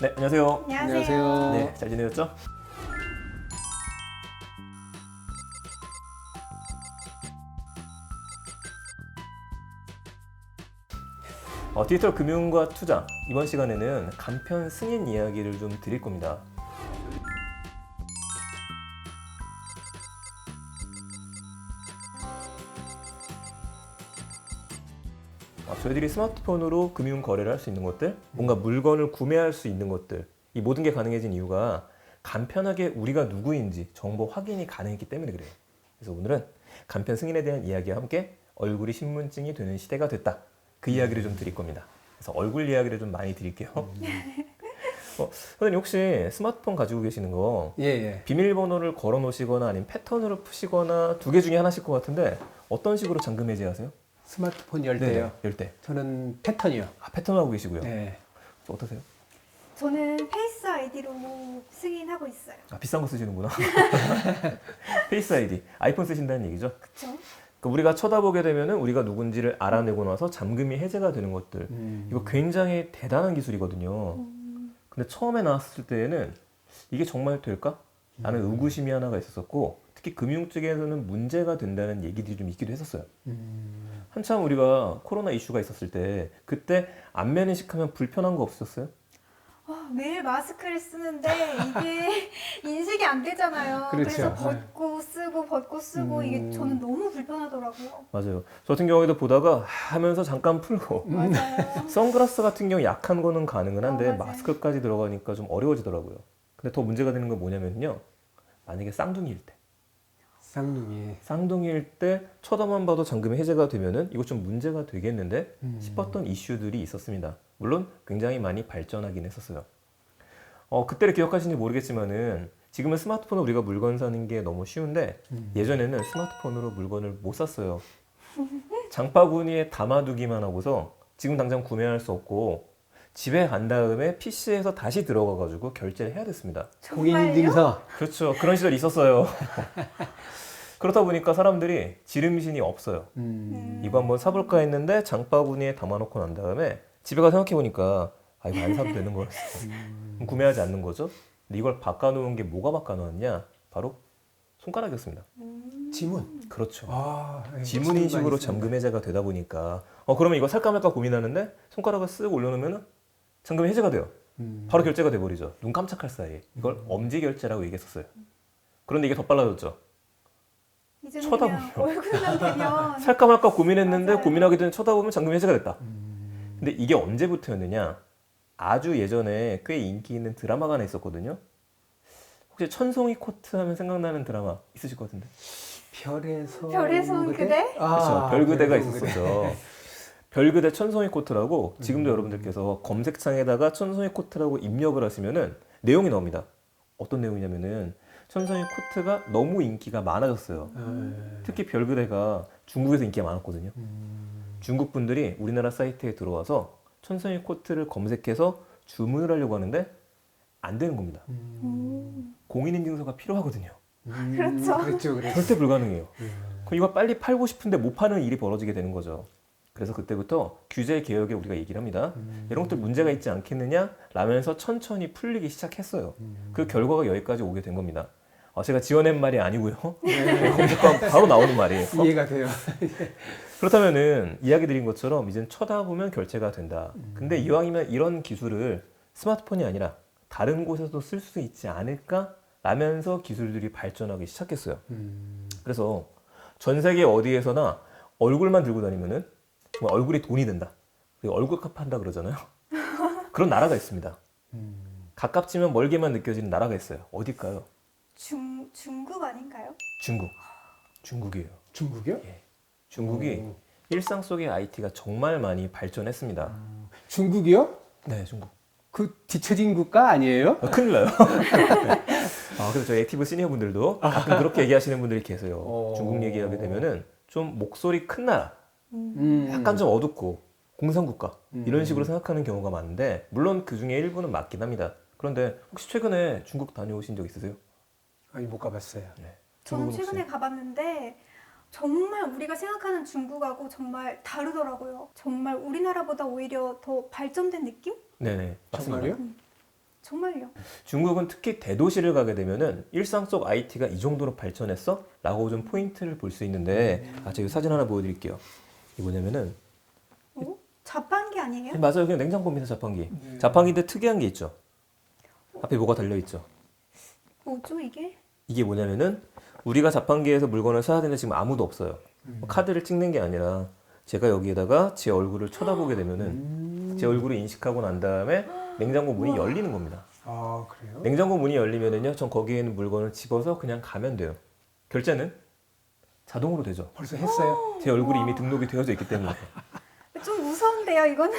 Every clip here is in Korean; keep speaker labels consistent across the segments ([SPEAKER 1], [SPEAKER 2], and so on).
[SPEAKER 1] 네, 안녕하세요.
[SPEAKER 2] 안녕하세요.
[SPEAKER 1] 네, 잘 지내셨죠? 디지털 금융과 투자, 이번 시간에는 간편 승인 이야기를 좀 드릴 겁니다. 저희들이 스마트폰으로 금융 거래를 할 수 있는 것들, 뭔가 물건을 구매할 수 있는 것들, 이 모든 게 가능해진 이유가 간편하게 우리가 누구인지 정보 확인이 가능했기 때문에 그래요. 그래서 오늘은 간편 승인에 대한 이야기와 함께 얼굴이 신분증이 되는 시대가 됐다. 그 이야기를 좀 드릴 겁니다. 그래서 얼굴 이야기를 좀 많이 드릴게요. 선생님 혹시 스마트폰 가지고 계시는 거
[SPEAKER 2] 예.
[SPEAKER 1] 비밀번호를 걸어 놓으시거나 아니면 패턴으로 푸시거나 두 개 중에 하나실 것 같은데 어떤 식으로 잠금 해제하세요?
[SPEAKER 2] 스마트폰 열 때요.
[SPEAKER 1] 열 때.
[SPEAKER 2] 저는 패턴이요.
[SPEAKER 1] 패턴 하고 계시고요.
[SPEAKER 2] 네.
[SPEAKER 1] 어떠세요?
[SPEAKER 3] 저는 페이스 아이디로 승인하고 있어요.
[SPEAKER 1] 비싼 거 쓰시는구나. 페이스 아이디. 아이폰 쓰신다는 얘기죠?
[SPEAKER 3] 그쵸?
[SPEAKER 1] 그러니까 우리가 쳐다보게 되면은 우리가 누군지를 알아내고 나서 잠금이 해제가 되는 것들. 이거 굉장히 대단한 기술이거든요. 근데 처음에 나왔을 때에는 이게 정말 될까? 라는 의구심이 하나가 있었었고, 특히 금융 쪽에서는 문제가 된다는 얘기들이 좀 있기도 했었어요. 한참 우리가 코로나 이슈가 있었을 때 그때 안면 인식하면 불편한 거 없었어요?
[SPEAKER 3] 매일 마스크를 쓰는데 이게 인식이 안 되잖아요.
[SPEAKER 2] 그렇죠.
[SPEAKER 3] 그래서 벗고 쓰고 이게 저는 너무 불편하더라고요.
[SPEAKER 1] 맞아요. 저 같은 경우에도 보다가 하면서 잠깐 풀고
[SPEAKER 3] 맞아요.
[SPEAKER 1] 선글라스 같은 경우 약한 거는 가능은 한데
[SPEAKER 3] 맞아요.
[SPEAKER 1] 마스크까지 들어가니까 좀 어려워지더라고요. 근데 더 문제가 되는 건 뭐냐면요. 만약에 쌍둥이일 때. 쌍둥이일 때 쳐다만 봐도 잠금이 해제가 되면은 이거 좀 문제가 되겠는데 싶었던 이슈들이 있었습니다. 물론 굉장히 많이 발전하긴 했었어요. 그때를 기억하시는지 모르겠지만은 지금은 스마트폰으로 우리가 물건 사는 게 너무 쉬운데 예전에는 스마트폰으로 물건을 못 샀어요. 장바구니에 담아두기만 하고서 지금 당장 구매할 수 없고 집에 간 다음에 PC에서 다시 들어가가지고 결제를 해야 됐습니다.
[SPEAKER 2] 공인인증서.
[SPEAKER 1] 그렇죠. 그런 시절이 있었어요. 그렇다 보니까 사람들이 지름신이 없어요. 이거 한번 사볼까 했는데 장바구니에 담아놓고 난 다음에 집에 가서 생각해보니까 이거 안 사도 되는 거였어. 구매하지 않는 거죠. 근데 이걸 바꿔놓은 게 뭐가 바꿔놓았냐? 바로 손가락이었습니다.
[SPEAKER 2] 지문.
[SPEAKER 1] 그렇죠.
[SPEAKER 2] 예.
[SPEAKER 1] 지문 인식으로 잠금 해제가 되다 보니까 그러면 이거 살까 말까 고민하는데 손가락을 쓱 올려놓으면 잠금 해제가 돼요. 바로 결제가 돼버리죠. 눈 깜짝할 사이에. 이걸 엄지 결제라고 얘기했었어요. 그런데 이게 더 빨라졌죠.
[SPEAKER 3] 이제는
[SPEAKER 1] 쳐다보면.
[SPEAKER 3] 그냥 얼굴만 되면
[SPEAKER 1] 살까 말까 고민했는데
[SPEAKER 3] 맞아요.
[SPEAKER 1] 고민하기 전에 쳐다보면 잠금 해제가 됐다. 근데 이게 언제부터였느냐? 아주 예전에 꽤 인기 있는 드라마가 하나 있었거든요. 혹시 천송이 코트 하면 생각나는 드라마 있으실 것 같은데?
[SPEAKER 3] 별의 손 그대?
[SPEAKER 1] 그렇죠. 별그대가
[SPEAKER 2] 별의 손 그대.
[SPEAKER 1] 있었어요. 별그대 천송이 코트라고 지금도 여러분들께서 검색창에다가 천송이 코트라고 입력을 하시면은 내용이 나옵니다. 어떤 내용이냐면은 천송이 코트가 너무 인기가 많아졌어요. 특히 별그대가 중국에서 인기가 많았거든요. 중국 분들이 우리나라 사이트에 들어와서 천송이 코트를 검색해서 주문을 하려고 하는데 안 되는 겁니다. 공인인증서가 필요하거든요.
[SPEAKER 3] 그렇죠.
[SPEAKER 1] 절대 불가능해요. 그럼 이거 빨리 팔고 싶은데 못 파는 일이 벌어지게 되는 거죠. 그래서 그때부터 규제 개혁에 우리가 얘기를 합니다. 이런 것들 문제가 있지 않겠느냐? 라면서 천천히 풀리기 시작했어요. 그 결과가 여기까지 오게 된 겁니다. 제가 지어낸 말이 아니고요. 검색하면 바로 나오는 말이에요.
[SPEAKER 2] 이해가 돼요.
[SPEAKER 1] 그렇다면은 이야기 드린 것처럼 이젠 쳐다보면 결제가 된다. 근데 이왕이면 이런 기술을 스마트폰이 아니라 다른 곳에서도 쓸 수 있지 않을까? 라면서 기술들이 발전하기 시작했어요. 그래서 전 세계 어디에서나 얼굴만 들고 다니면은 정말 얼굴이 돈이 된다. 그리고 얼굴값 한다 그러잖아요. 그런 나라가 있습니다. 가깝지만 멀게만 느껴지는 나라가 있어요. 어딜까요?
[SPEAKER 3] 중국 아닌가요?
[SPEAKER 1] 중국이에요.
[SPEAKER 2] 중국이요?
[SPEAKER 1] 예. 중국이 일상 속의 IT가 정말 많이 발전했습니다.
[SPEAKER 2] 중국이요?
[SPEAKER 1] 네, 중국.
[SPEAKER 2] 그 뒤처진 국가 아니에요?
[SPEAKER 1] 큰일 나요. 네. 그래서 저희 액티브 시니어 분들도 가끔 그렇게 얘기하시는 분들이 계세요. 중국 얘기하게 되면은 좀 목소리 큰 나라, 약간 좀 어둡고 공산국가 이런 식으로 생각하는 경우가 많은데 물론 그 중에 일부는 맞긴 합니다. 그런데 혹시 최근에 중국 다녀오신 적 있으세요?
[SPEAKER 2] 아니 못 가봤어요.
[SPEAKER 1] 네.
[SPEAKER 3] 저는
[SPEAKER 1] 중국은
[SPEAKER 3] 최근에
[SPEAKER 1] 혹시?
[SPEAKER 3] 가봤는데 정말 우리가 생각하는 중국하고 정말 다르더라고요. 정말 우리나라보다 오히려 더 발전된 느낌?
[SPEAKER 1] 네네, 맞습니다.
[SPEAKER 2] 정말요?
[SPEAKER 3] 정말요.
[SPEAKER 1] 중국은 특히 대도시를 가게 되면은 일상 속 IT가 이 정도로 발전했어? 라고 좀 포인트를 볼 수 있는데 제가 사진 하나 보여드릴게요. 이게 뭐냐면은
[SPEAKER 3] 어? 자판기 아니에요?
[SPEAKER 1] 맞아요. 그냥 냉장고입니다. 자판기.
[SPEAKER 2] 네.
[SPEAKER 1] 자판기인데 특이한 게 있죠. 앞에 뭐가 달려있죠.
[SPEAKER 3] 뭐죠 이게?
[SPEAKER 1] 이게 뭐냐면은 우리가 자판기에서 물건을 사야 되는데 지금 아무도 없어요. 카드를 찍는 게 아니라 제가 여기에다가 제 얼굴을 쳐다보게 되면은 제 얼굴을 인식하고 난 다음에 냉장고 문이 열리는 겁니다.
[SPEAKER 2] 아, 그래요?
[SPEAKER 1] 냉장고 문이 열리면은요, 전 거기에 있는 물건을 집어서 그냥 가면 돼요. 결제는 자동으로 되죠.
[SPEAKER 2] 벌써 했어요?
[SPEAKER 1] 제 얼굴이 이미 등록이 되어져 있기 때문에.
[SPEAKER 3] 좀 무서운데요 이거는.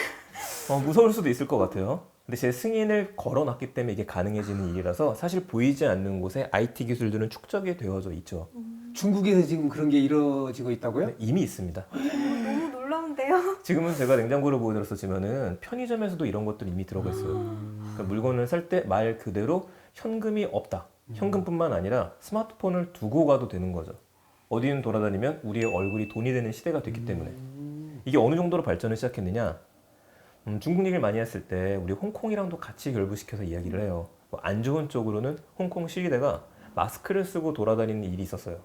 [SPEAKER 1] 무서울 수도 있을 것 같아요. 근데 제 승인을 걸어놨기 때문에 이게 가능해지는 일이라서 사실 보이지 않는 곳에 IT 기술들은 축적이 되어져 있죠.
[SPEAKER 2] 중국에서 지금 그런 게 이루어지고 있다고요?
[SPEAKER 1] 이미 있습니다.
[SPEAKER 3] 너무 놀라운데요.
[SPEAKER 1] 지금은 제가 냉장고를 보여드렸었지만은 편의점에서도 이런 것들이 이미 들어가 있어요. 그러니까 물건을 살 때 말 그대로 현금이 없다. 현금뿐만 아니라 스마트폰을 두고 가도 되는 거죠. 어디는 돌아다니면 우리의 얼굴이 돈이 되는 시대가 됐기 때문에. 이게 어느 정도로 발전을 시작했느냐? 중국 얘기를 많이 했을 때 우리 홍콩이랑도 같이 결부시켜서 이야기를 해요. 안 좋은 쪽으로는 홍콩 시위대가 마스크를 쓰고 돌아다니는 일이 있었어요.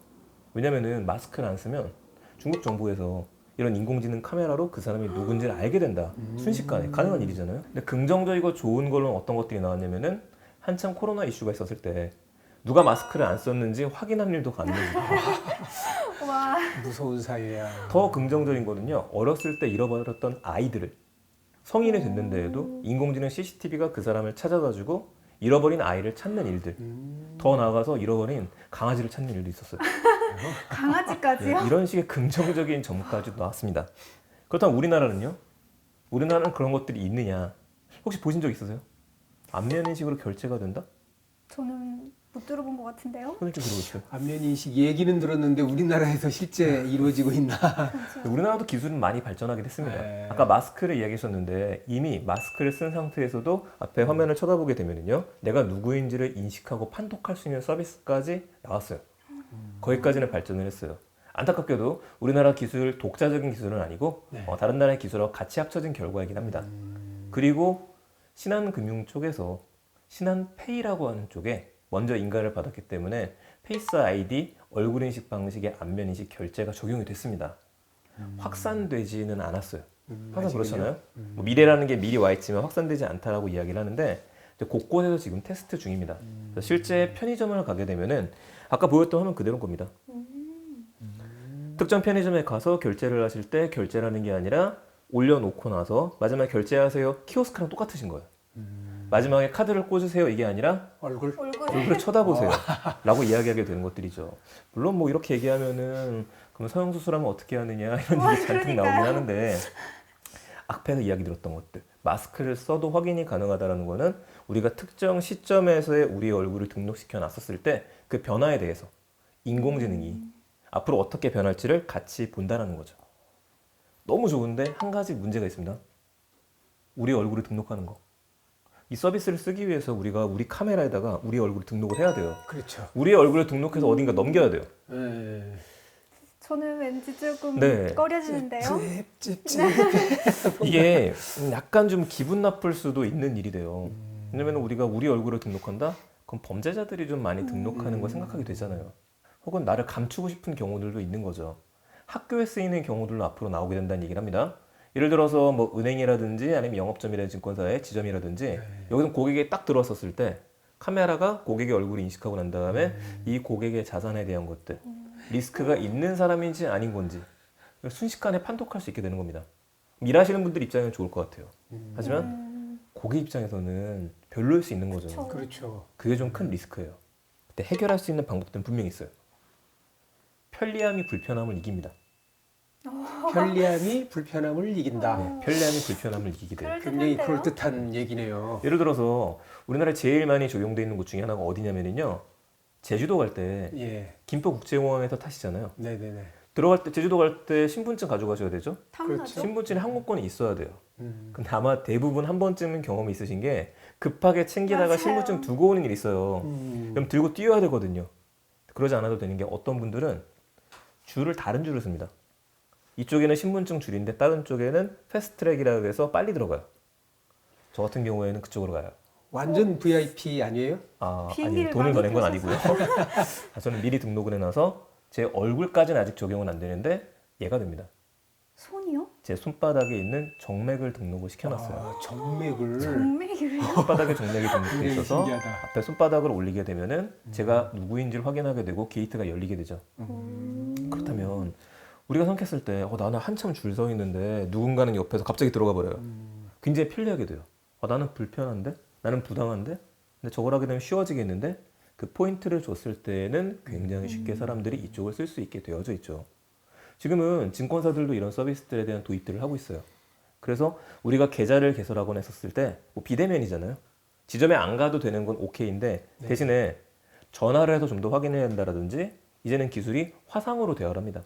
[SPEAKER 1] 왜냐면은 마스크를 안 쓰면 중국 정부에서 이런 인공지능 카메라로 그 사람이 누군지를 알게 된다. 순식간에 가능한 일이잖아요. 근데 긍정적이고 좋은 걸로는 어떤 것들이 나왔냐면은 한참 코로나 이슈가 있었을 때 누가 마스크를 안 썼는지 확인한 일도 가능해요.
[SPEAKER 3] 와.
[SPEAKER 2] 무서운 사회야.
[SPEAKER 1] 더 긍정적인 거는요. 어렸을 때 잃어버렸던 아이들을 성인이 됐는데에도 인공지능 CCTV가 그 사람을 찾아가지고 잃어버린 아이를 찾는 일들. 더 나아가서 잃어버린 강아지를 찾는 일도 있었어요.
[SPEAKER 3] 강아지까지요?
[SPEAKER 1] 네, 이런 식의 긍정적인 점까지도 나왔습니다. 그렇다면 우리나라는요? 우리나라는 그런 것들이 있느냐? 혹시 보신 적 있으세요? 안면 인식으로 결제가 된다?
[SPEAKER 3] 저는 못 들어본 것 같은데요.
[SPEAKER 1] 손을 좀 들어보세요.
[SPEAKER 2] 안면인식 얘기는 들었는데 우리나라에서 실제 이루어지고 있나?
[SPEAKER 1] 우리나라도 기술은 많이 발전하긴 했습니다.
[SPEAKER 2] 네.
[SPEAKER 1] 아까 마스크를 이야기하셨는데 이미 마스크를 쓴 상태에서도 앞에 화면을 쳐다보게 되면요, 내가 누구인지를 인식하고 판독할 수 있는 서비스까지 나왔어요. 거기까지는 발전을 했어요. 안타깝게도 우리나라 기술 독자적인 기술은 아니고
[SPEAKER 2] 네.
[SPEAKER 1] 다른 나라의 기술하고 같이 합쳐진 결과이긴 합니다. 그리고 신한금융 쪽에서 신한페이라고 하는 쪽에 먼저 인가를 받았기 때문에 페이스 아이디, 얼굴 인식 방식의 안면 인식 결제가 적용이 됐습니다. 확산되지는 않았어요. 항상 그렇잖아요. 뭐 미래라는 게 미리 와 있지만 확산되지 않다라고 이야기를 하는데 이제 곳곳에서 지금 테스트 중입니다. 그래서 실제 편의점을 가게 되면은 아까 보였던 화면 그대로인 겁니다. 특정 편의점에 가서 결제를 하실 때 결제라는 게 아니라 올려놓고 나서 마지막에 결제하세요. 키오스크랑 똑같으신 거예요. 마지막에 카드를 꽂으세요. 이게 아니라
[SPEAKER 2] 얼굴?
[SPEAKER 1] 얼굴을 쳐다보세요. 라고 이야기하게 되는 것들이죠. 물론 뭐 이렇게 얘기하면은 그럼 성형수술하면 어떻게 하느냐 이런 얘기 잔뜩 나오긴 하는데 앞에서 이야기 들었던 것들 마스크를 써도 확인이 가능하다는 거는 우리가 특정 시점에서의 우리 얼굴을 등록시켜 놨었을 때 그 변화에 대해서 인공지능이 앞으로 어떻게 변할지를 같이 본다는 거죠. 너무 좋은데 한 가지 문제가 있습니다. 우리 얼굴을 등록하는 거. 이 서비스를 쓰기 위해서 우리가 우리 카메라에다가 우리 얼굴을 등록을 해야 돼요.
[SPEAKER 2] 그렇죠.
[SPEAKER 1] 우리의 얼굴을 등록해서 어딘가 넘겨야 돼요.
[SPEAKER 2] 네.
[SPEAKER 3] 저는 왠지 조금
[SPEAKER 1] 네.
[SPEAKER 3] 꺼려지는데요.
[SPEAKER 2] 찝찝찝.
[SPEAKER 1] 이게 약간 좀 기분 나쁠 수도 있는 일이 돼요. 왜냐면 우리가 우리 얼굴을 등록한다? 그럼 범죄자들이 좀 많이 등록하는 걸 생각하게 되잖아요. 혹은 나를 감추고 싶은 경우들도 있는 거죠. 학교에 쓰이는 경우들도 앞으로 나오게 된다는 얘기를 합니다. 예를 들어서 뭐 은행이라든지 아니면 영업점이라든지 증권사의 지점이라든지 여기서 고객이 딱 들어왔었을 때 카메라가 고객의 얼굴을 인식하고 난 다음에 이 고객의 자산에 대한 것들 리스크가 있는 사람인지 아닌 건지 순식간에 판독할 수 있게 되는 겁니다. 일하시는 분들 입장에는 좋을 것 같아요. 하지만 고객 입장에서는 별로일 수 있는 거죠.
[SPEAKER 3] 그쵸.
[SPEAKER 2] 그렇죠.
[SPEAKER 1] 그게 좀 큰 리스크예요. 근데 해결할 수 있는 방법들은 분명히 있어요. 편리함이 불편함을 이깁니다.
[SPEAKER 2] 편리함이 불편함을 이긴다.
[SPEAKER 1] 편리함이 불편함을 이기게 돼요.
[SPEAKER 2] 굉장히
[SPEAKER 3] 그럴듯한데요?
[SPEAKER 2] 그럴듯한 얘기네요.
[SPEAKER 1] 예를 들어서 우리나라에 제일 많이 적용되어 있는 곳 중에 하나가 어디냐면요. 제주도 갈 때
[SPEAKER 2] 예.
[SPEAKER 1] 김포국제공항에서 타시잖아요.
[SPEAKER 2] 네네네.
[SPEAKER 1] 들어갈 때 제주도 갈 때 신분증 가져가셔야 되죠.
[SPEAKER 3] 탐나죠?
[SPEAKER 2] 그렇죠.
[SPEAKER 1] 신분증에 항공권이 있어야 돼요. 근데 아마 대부분 한 번쯤은 경험이 있으신 게 급하게 챙기다가
[SPEAKER 3] 맞아요.
[SPEAKER 1] 신분증 두고 오는 일이 있어요. 그럼 들고 뛰어야 되거든요. 그러지 않아도 되는 게 어떤 분들은 다른 줄을 씁니다. 이쪽에는 신분증 줄인데 다른 쪽에는 패스트트랙이라고 해서 빨리 들어가요. 저 같은 경우에는 그쪽으로 가요.
[SPEAKER 2] 완전 VIP 아니에요?
[SPEAKER 1] 아니요.
[SPEAKER 3] 비행기를
[SPEAKER 1] 돈을
[SPEAKER 3] 많이
[SPEAKER 1] 더 낸 건
[SPEAKER 3] 타셔서.
[SPEAKER 1] 아니고요. 저는 미리 등록을 해놔서 제 얼굴까지는 아직 적용은 안 되는데 얘가 됩니다.
[SPEAKER 3] 손이요?
[SPEAKER 1] 제 손바닥에 있는 정맥을 등록을 시켜놨어요.
[SPEAKER 2] 아, 정맥을.
[SPEAKER 3] 정맥이요?
[SPEAKER 1] 손바닥에 정맥이 등록돼
[SPEAKER 2] 굉장히
[SPEAKER 1] 있어서
[SPEAKER 2] 신기하다.
[SPEAKER 1] 앞에 손바닥을 올리게 되면은 제가 누구인지를 확인하게 되고 게이트가 열리게 되죠. 그렇다면 우리가 생각했을 때 나는 한참 줄 서 있는데 누군가는 옆에서 갑자기 들어가 버려요. 굉장히 편리하게 돼요. 나는 불편한데? 나는 부당한데? 근데 저걸 하게 되면 쉬워지겠는데? 그 포인트를 줬을 때는 굉장히 쉽게 사람들이 이쪽을 쓸 수 있게 되어져 있죠. 지금은 증권사들도 이런 서비스들에 대한 도입들을 하고 있어요. 그래서 우리가 계좌를 개설하곤 했었을 때 비대면이잖아요. 지점에 안 가도 되는 건 오케이인데 대신에 전화를 해서 좀 더 확인해야 된다라든지 이제는 기술이 화상으로 대화합니다.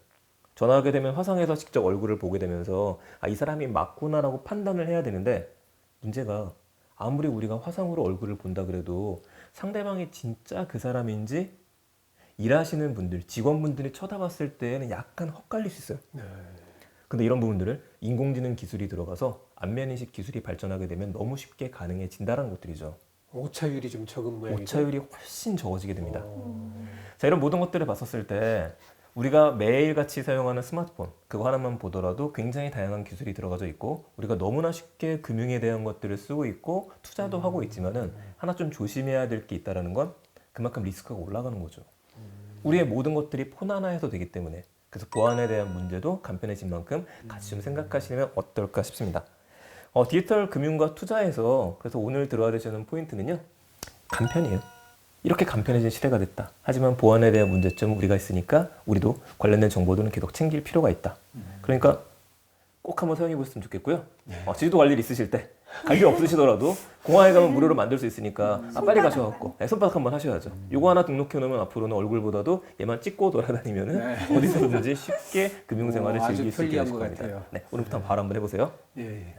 [SPEAKER 1] 전화하게 되면 화상에서 직접 얼굴을 보게 되면서 이 사람이 맞구나라고 판단을 해야 되는데 문제가 아무리 우리가 화상으로 얼굴을 본다 그래도 상대방이 진짜 그 사람인지 일하시는 분들, 직원분들이 쳐다봤을 때는 약간 헛갈릴 수 있어요. 근데 이런 부분들을 인공지능 기술이 들어가서 안면인식 기술이 발전하게 되면 너무 쉽게 가능해진다는 것들이죠.
[SPEAKER 2] 오차율이 좀 적은 모양이죠.
[SPEAKER 1] 오차율이 훨씬 적어지게 됩니다. 자, 이런 모든 것들을 봤었을 때 우리가 매일같이 사용하는 스마트폰 그거 하나만 보더라도 굉장히 다양한 기술이 들어가져 있고 우리가 너무나 쉽게 금융에 대한 것들을 쓰고 있고 투자도 하고 있지만은 하나 좀 조심해야 될 게 있다는 건 그만큼 리스크가 올라가는 거죠. 우리의 모든 것들이 폰 하나에서 되기 때문에 그래서 보안에 대한 문제도 간편해진 만큼 같이 좀 생각하시면 어떨까 싶습니다. 디지털 금융과 투자에서 그래서 오늘 들어야 되시는 포인트는요. 간편이에요. 이렇게 간편해진 시대가 됐다. 하지만 보안에 대한 문제점은 우리가 있으니까 우리도 관련된 정보들은 계속 챙길 필요가 있다. 그러니까 꼭 한번 사용해 보셨으면 좋겠고요. 제주도 갈 일 있으실 때 갈 일 없으시더라도 공항에 가면 무료로 만들 수 있으니까 빨리 가셔갖고 손바닥 한번 하셔야죠. 요거 하나 등록해 놓으면 앞으로는 얼굴보다도 얘만 찍고 돌아다니면은 어디서든지 쉽게 금융생활을
[SPEAKER 2] 아주
[SPEAKER 1] 즐길 수 있게
[SPEAKER 2] 편리한
[SPEAKER 1] 되실
[SPEAKER 2] 것
[SPEAKER 1] 겁니다.
[SPEAKER 2] 같아요.
[SPEAKER 1] 네, 오늘부터 바로 한번 해보세요.
[SPEAKER 2] 예.